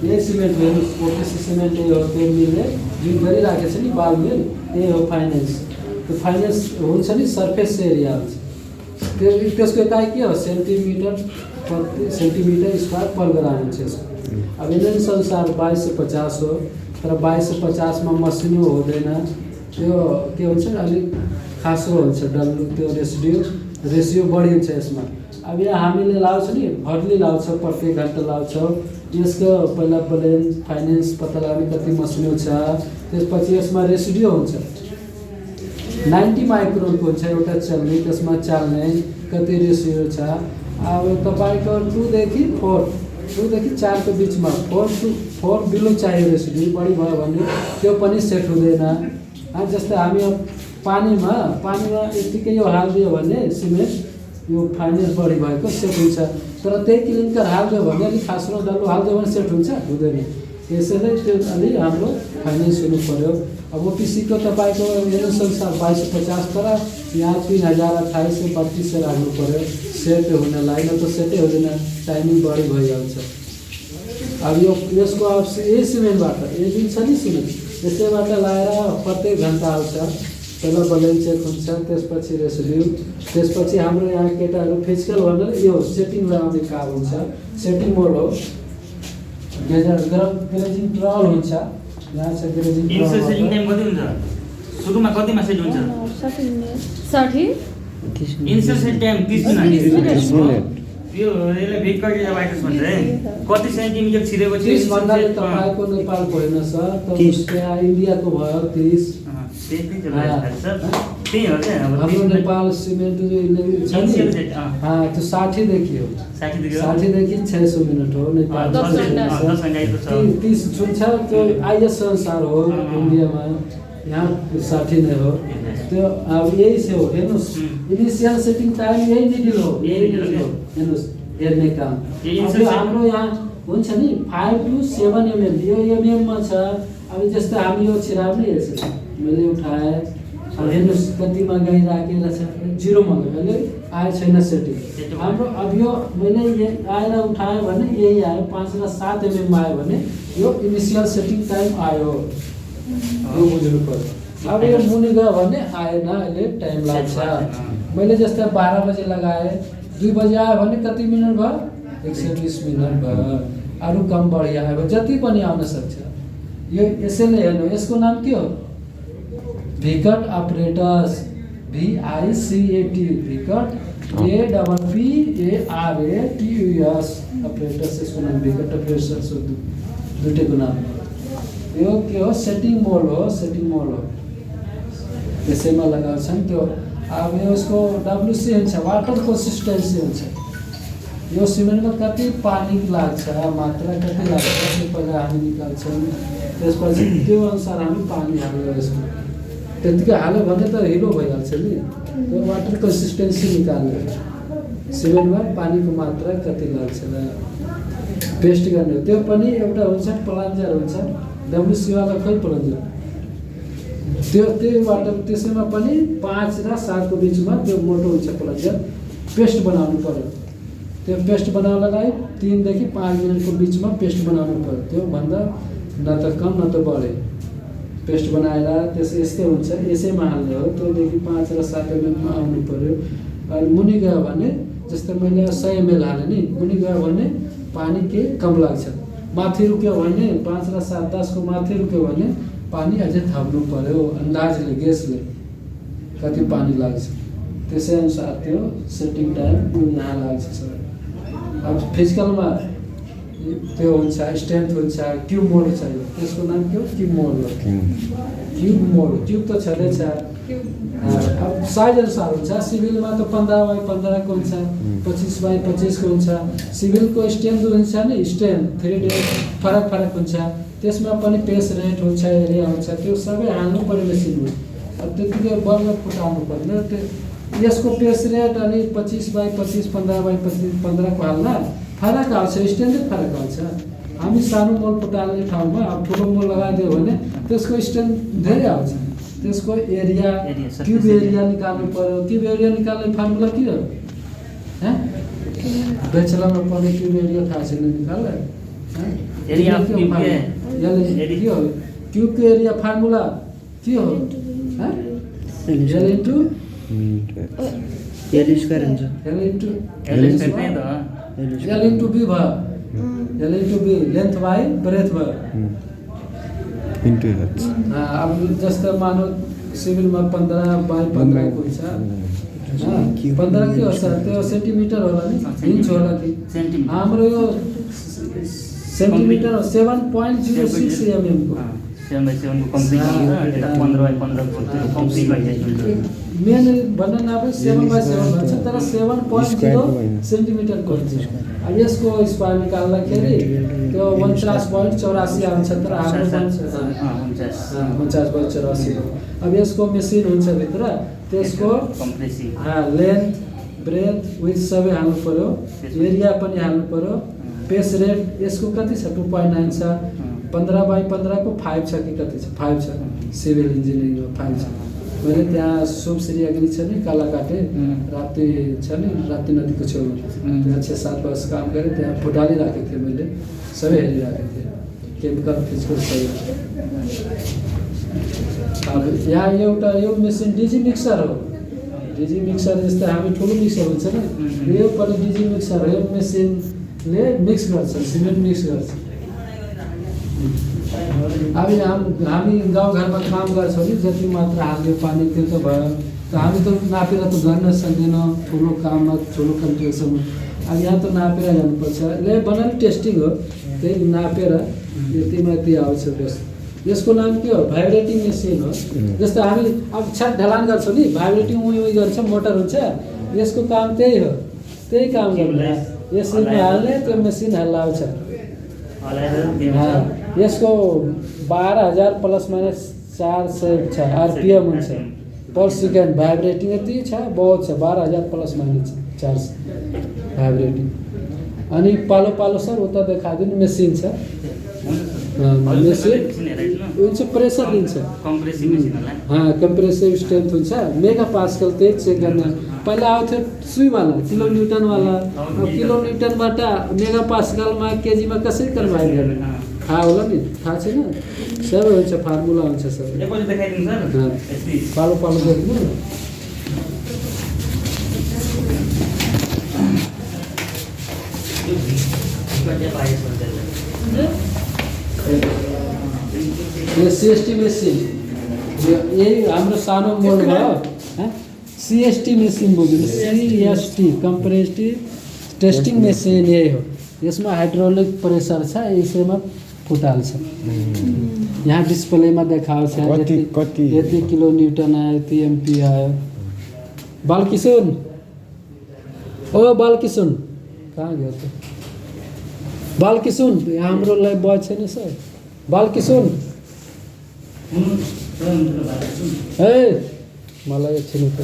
यही सिमेन्ट हो हेर्नुहोस्, ओपिसी सिमेन्ट यही हो, त्यो मिलले जुन गरिराखेको छ नि बाल मिल, त्यही हो फाइनेन्स। त्यो फाइनेन्स हुन्छ नि सर्फेस एरिया हुन्छ, त्यसको एकाइ के हो सेन्टिमिटर स्क्वायर पर ग्राम हुन्छ यसको। अब एनएस अनुसार 2250 हो, तर 2250 मसिनो हुँदैन, त्यो के हुन्छ अलिक खासो हुन्छ, डल्लो त्यो रेसियो बढी हुन्छ यसमा। अब यहाँ हामीले लाउँछौँ नि भर्ली लाउँछौँ, प्रत्येक घन्टा लाउँछौँ, यसको पहिला ब्लेन फाइनेन्स पत्ता लगाउने कति मसिनो छ, त्यसपछि यसमा रेसिडियो हुन्छ 90 माइक्रोनको हुन्छ एउटा चल्ने, त्यसमा चाल्ने कति रेसियो छ। अब तपाईँको 2 देखि 4 को बिचमा 4 to 4 बिलो चाहियो रेसिडियो, बढी भयो भने त्यो पनि सेट हुँदैन। जस्तै हामी पानीमा यत्तिकै यो हालिदियो भने सिमेन्ट यो फाइनेन्स बढी भएको सेट हुन्छ, तर त्यही क्लिङ्कर हालिदियो भने अलिक खासो डल्लो हालिदियो भने सेट हुन्छ हुँदैन। यसैले त्यो अलि हाम्रो फाइनेन्स हुनु पऱ्यो। अब ओपिसीको तपाईँको अनुसार 2250, तर यहाँ 3028-3200 राख्नु पऱ्यो सेट हुनलाई, न त सेटै हुँदैन, टाइमिङ बढी भइहाल्छ। अब यसको अब यही सिमेन्टबाट यही जुन छ नि सिमेन्ट, यसैबाट लगाएर प्रत्येक घन्टा आउँछ, पहिला बलेन चेक हुन्छ, त्यसपछि रेसिड्यू, त्यसपछि हाम्रो यहाँ केटाहरू फिजिकल भनेर यो सेटिङ लगाउने काम हुन्छ, सेटिङ मोड हो। ग्रेजिङ ट्रल हुन्छ, यहाँ छ ग्रेजिङ ट्रल। सेटिङ टाइम कति हुन्छ? सुरुमा कतिमा सेट हुन्छ? 60 इनिशियल सेट टाइम 30 मिनेट। यो यसले भिक कटिला बाइटस भन्छ है, कति सेन्टिमिटर छिरेपछि 30 भन्नाले तपाईँको नेपालको होइन सर, त्यहाँ इन्डियाको भयो 30। त्यही हो क्या अब हाम्रो नेपाल सिमेन्ट जो छ नि, त्यो 60 देखि हो, 60 देखि 600 मिनट हो नेपाल। 30 जुन छ त्यो आइएस अनुसार हो इन्डियामा, यहाँ 60 नै हो। त्यो अब यही से हो हेर्नुहोस्, इनिसियल सेटिङ टाइम यही निडिल हो, हेर्नुहोस् हेर्ने काम। हाम्रो यहाँ हुन्छ नि 5 to 7 mm, यो एमएममा छ। अब जस्तो हामी यो छिराउने यसो मैले उठाएँ, अब हेर्नुहोस् कतिमा गइराखेर छ, 0मा मैले आए छैन सेटिङ हाम्रो। अब यो मैले आएर उठाएँ भने यही आयो, 5 र 7 mm आयो भने यो इनिसियल सेटिङ टाइम आयो, यो बुझ्नु पर्यो। अब यो मुनि गयो भने आएन, अहिले टाइम लाग्छ। मैले जस्तै 12 बजे लगाएँ, 2 बजे आयो भने कति मिनट भयो? 120 मिनट भयो। अरू कम बढी आयो जति पनि आउन सक्छ। यो यसैले हेर्नु, यसको नाम के हो? भिकट अपरेटर्स, VICAT, भिकट APPARATUS अपरेटर्स, यसको नाम भिकट अपरेटर्स हो, दुईटैको नाम। यो के हो? सेटिङ मोड हो, सेटिङ मोड हो, त्यसैमा लगाउँछन् त्यो। अब यसको WC हुन्छ, वाटर कन्सिस्टेन्सी हुन्छ, यो सिमेन्टमा कति पानी लाग्छ, मात्रा कति लाग्छ, त्यो पहिला हामी निकाल्छौँ, त्यसपछि त्यो अनुसार हामी पानी हाल्छौँ। यसमा त्यतिकै हाल्यो भने त हिलो भइहाल्छ नि, त्यो वाटर कन्सिस्टेन्सी निकाल्ने, सिमेन्टमा पानीको मात्रा कति लाग्छ र पेस्ट गर्ने। त्यो पनि एउटा हुन्छ प्लन्जर हुन्छ, WC वाला खोइ प्लन्जर, त्यो वाटर त्यसैमा पनि 5 र 7 को बिचमा त्यो मोटो हुन्छ प्लन्जर, पेस्ट बनाउनु पर्यो। त्यो पेस्ट बनाउनलाई 3 देखि 5 मिनटको बिचमा पेस्ट बनाउनु पर्यो, त्योभन्दा न त कम न त बढी पेस्ट बनाएर त्यस यस्तै हुन्छ, यसैमा हाल्ने हो। त्योदेखि 5 र 7 मिनटमा आउनु पर्यो। अनि मुनि गयो भने जस्तै मैले 100 ml हालेँ नि, मुनि गयो भने पानी के कम लाग्छ, माथि रुक्यो भने 5 र 7 10 को माथि रुक्यो भने पानी अझै थप्नु पर्यो, अन्दाजले गेसले कति पानी लाग्छ, त्यसै अनुसार त्यो सेटिङ टाइम यहाँ लाग्छ सर। अब फिजिकलमा त्यो हुन्छ, स्ट्रेन्थ हुन्छ, क्युब मोड चाहियो, त्यसको नाम के हो? क्युब मोड हो। क्युब मोड, क्युब त छँदैछ। अब साइज अनुसार हुन्छ, सिभिलमा त 15x15 को हुन्छ, 25x25 को हुन्छ। सिभिलको स्ट्रेन्थ हुन्छ नि, स्ट्रेन्थ 3D फरक हुन्छ, त्यसमा पनि पेस रेट हुन्छ, एरिया हुन्छ, त्यो सबै हाल्नु पर्यो मेसिनमा। अब त्यतिकै बल्ल फुटाउनु पर्ने। त्यो यसको पेस रेट अनि 25x25 15x25 15 को हाल्दा फरक आउँछ, स्ट्रेन्थ फरक आउँछ। हामी सानो मोल फुटाल्ने ठाउँमा अब ठुलो मोल लगाइदियो भने त्यसको स्ट्रेन्थ धेरै आउँछ, त्यसको एरिया क्युब एरिया निकाल्नु पर्यो। क्युब एरिया निकाल्ने फर्मुला के हो? ब्याचलरमा पढ्ने क्युब एरिया थाहा छैन निकाल्न? एरिया अफ क्यूब के के हो क्यूबको एरिया फर्मुला के हो एल इन्टु एल स्क्वायर हुन्छ एल इन्टु एल स्क्वायर त एल इन्टु बी भयो L into B length by breadth भयो इन्टु एच अब जस्तो मानौ सिभिलमा 15/15 को हुन्छ 15 के हो सर त्यो सेन्टिमिटर होला नि इन्च होला कि सेन्टिमिटर हाम्रो यो सेन्टिमिटर 7.06 mm को 7/7 को कम्प्लिट हुन्छ यता 15/15 को त्यो कम्प्लिट भइसक्यो मेन भन्न नभए 7/7 भन्छ तर 7.0 सेन्टिमिटर को हुन्छ अब यसको स्क्वायर निकाल्दाखेरि त्यो 49.84 आउँछ तर हाम्रो भन्छ 49.84 अब यसको मेसिन हुन्छ भित्र त्यसको कम्प्रेसिभ लेन्थ ब्रेथ विथ सबै हाल्नु पर्यो एरिया पनि हाल्नु पर्यो पेस रेट यसको कति छ 2.9 छ 15/15 को 5 छ कि कति छ 5 छ सिभिल इन्जिनियरिङमा 5 छ मैले त्यहाँ शुभश्री एग्री छ नि कालाकाटे राप्ती छ नि राप्ती नदीको छेउमा त्यहाँ 6-7 वर्ष काम गरेँ त्यहाँ फुटालिराखेको थिएँ मैले सबै हेरिराखेको थिएँ केमिकल फिजिकल सबै अब यहाँ एउटा यो मेसिन डिजी मिक्सर हो डिजी मिक्सर जस्तै हामी ठुलो मिक्सर हुन्छ नि यो पनि डिजी मिक्सर हो यो मेसिनले मिक्स गर्छ सिमेन्ट मिक्स गर्छ अब हामी गाउँघरमा काम गर्छौँ नि जति मात्र हाल्यो पानी त्यो त भयो त हामी त नापेर त गर्न सक्दैनौँ ठुलो काममा ठुलो कन्ट्रेक्सनमा अब यहाँ त नापेर जानुपर्छ ले बनाउने टेस्टिङ हो त्यही नापेर यतिमा यति आउँछ बेस यसको नाम के हो भाइब्रेटिङ मेसिन हो जस्तो हामी अब छ्याट ढलान गर्छौँ नि भाइब्रेटिङ उयो गर्छ मोटर हुन्छ यसको काम त्यही हो त्यही काम गर्ने यसमा हाल्ने त्यो मेसिन हल्ला आउँछ यसको 12,000 ± 400 छ आरपिएम हुन्छ पर सेकेन्ड भाइब्रेटिङ यति छ बहुत छ 12,000 ± 400 भाइब्रेटिङ अनि पालो पालो सर उता देखाइदिनु मेसिन छ मेसिन हुन्छ प्रेसर दिन्छ कम्प्रेसिभ मेसिन होला कम्प्रेसिभ स्ट्रेन्थ हुन्छ मेगा पास्कल त्यही चेक गर्ने पहिला आउँथ्यो सुईवाला किलो न्युटनवाला अब किलो न्युटनबाट मेगा पास्कलमा केजीमा कसरी कन्भर्ट गर्ने थाहा होला नि थाहा छैन सबै हुन्छ फर्मुला हुन्छ सबै एकपल्ट देखाइदिनु सर यति पालो पालो देख्नु यो सिएसटी मेसिन यही हाम्रो सानो मोड भयो सिएसटी मेसिन बुझ्नु सिएसटी कम्प्रेसिभ टेस्टिङ मेसिन यही हो यसमा हाइड्रोलिक प्रेसर छ यसैमा फुटाल्छ यहाँ डिस्प्लेमा देखाउँछ यति किलो न्युटन आयो यति एमपी आयो बालकिशोर ओ बालकिशोर कहाँ गयो त बालकिशोर हाम्रो लाइफ बॉय छैन सर बालकिशोर ए मलाई एकछिन उता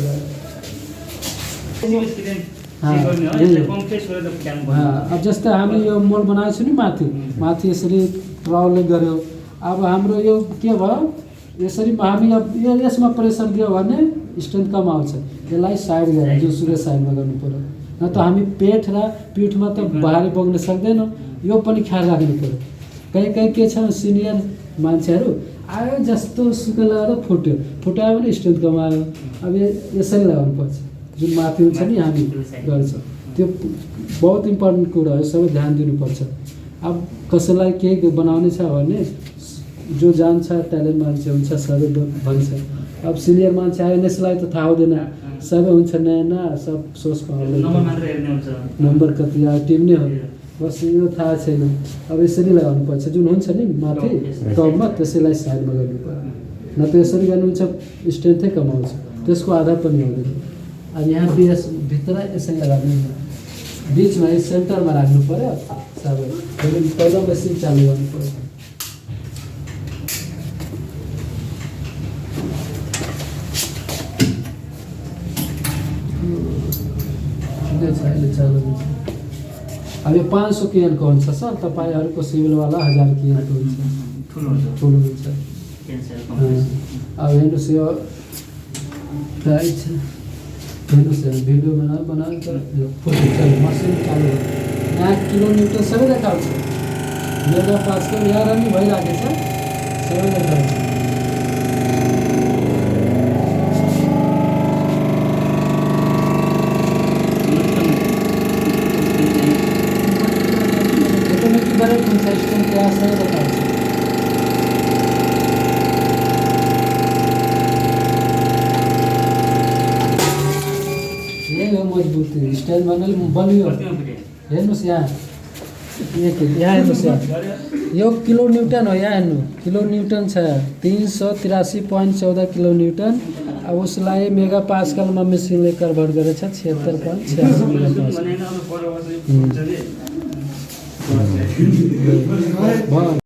अब जस्तै हामी यो मोल बनाएको छौँ नि माथि यसरी ट्राउलले गऱ्यो अब हाम्रो यो के भयो यसरी हामी अब यसमा प्रेसर दियो भने स्ट्रेन्थ कम आउँछ यसलाई साइड गरेर जोसुकै साइडमा गर्नु पर्यो न त हामी पेट र पिठमा त भारी बोक्न सक्दैनौँ यो पनि ख्याल राख्नु पर्यो कहीँ के छ सिनियर मान्छेहरू आयो जस्तो सुकै लगाएर फुटायो भने स्ट्रेन्थ कमायो अब यसरी लगाउनुपर्छ जुन माथि हुन्छ नि हामी गर्छ त्यो बहुत इम्पोर्टेन्ट कुरा हो सबै ध्यान दिनुपर्छ अब कसैलाई केही बनाउने छ भने जो जान्छ ट्यालेन्ट मान्छे हुन्छ सबै भन्छ अब सिनियर मान्छे आयो यसलाई त थाहा हुँदैन सबै हुन्छ नयाँ सब सोच पाउँदैन नम्बर कति आयो टिम नै हो बस यो थाहा छैन अब यसरी लगाउनुपर्छ जुन हुन्छ नि माथि टपमा त्यसैलाई साइडमा गर्नु पर्यो न त यसरी गर्नुहुन्छ स्ट्रेन्थै कमाउँछ त्यसको आधा पनि हुँदैन अब यहाँ बिएस भित्र यसरी लगाउनु बिचमा सेन्टरमा राख्नु पर्यो सबै पहिला मेसिन चालु गर्नु पर्यो चालु हुन्छ अब यो 500 केएनको हुन्छ सर तपाईँहरूको सिभिलवाला 1000 केएनको हुन्छ ठुलो हुन्छ अब हेर्नुहोस् यो प्राइस छ हेर्नुहोस् भिडियो बनाएर फोटो मसिन चालु यहाँ किलो न्युटन सबै देखाउँछ मेगा पास्कल यहाँ रनिङ भइरहेको छ सबैले थाहा छ। ऑटोमेटिक कौन सा सिस्टम क्या है बता दो। ये हो मजबूती स्टाइल बलियो हेर्नुहोस् यहाँ यहाँ हेर्नुहोस् यहाँ यो किलो न्यूटन हो यहाँ हेर्नु किलो न्यूटन छ 383.14 किलो न्यूटन। अब उसलाई मेगा पास्कलमा मेसिनले कन्भर्ट गरेछ 76.86 मेगा पास्कल।